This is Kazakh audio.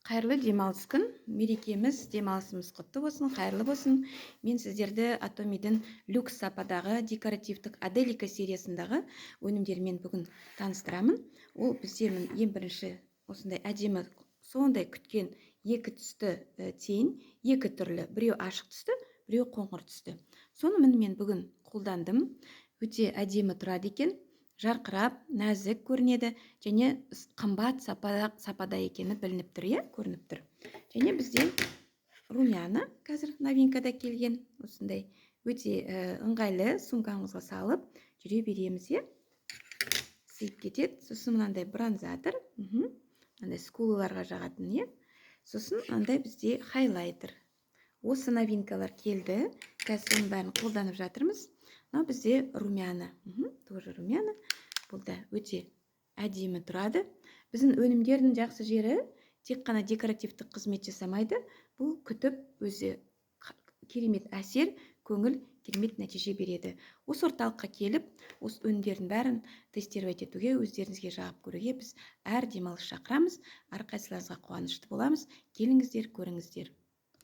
Қайырлы демалыс күн. Мерекеміз, демалысымыз құтты болсын, қайырлы болсын. Мен сіздерді Атомидің люкс сападағы декоративтік Аделика сериясындағы өнімдермен бүгін таныстырамын. Ол біздердің ең бірінші осындай әдемі, сондай күткен екі түсті тейін, екі түрлі, біреу ашық түсті, біреу қоңыр түсті. Соны мен бүгін қолдандым. Өте әдемі тұрады екен. Жарқырап, нәзік көрінеді, және қымбат сапада екені білініп тұр, көрініп тұр. Және бізде румяна қазір новинкада келген, осындай өте ыңғайлы, сумкаңызға салып жүре береміз, сыйып кетеді. Сосын мынандай бронзатор, мынандай скулаларға жағатын, сосын мынандай бізде хайлайтер. Осы новинкалар келді, қазір оның бәрін қолданып жатырмыз. Мынау бізде румяна, тоже румяна. Бұл да өте әдемі тұрады. Біздің өнімдердің жақсы жері тек қана декоративтік қызмет жасамайды. Бұл күтіп өзі керемет әсер, көңіл керемет нәтиже береді. Осы орталыққа келіп, осы өнімдердің бәрін тестировать етуге, өздеріңізге жағып көруге біз әр демалыс шақырамыз. Әрқайсыларыңызға қуанышты боламыз. Келіңіздер, көріңіздер.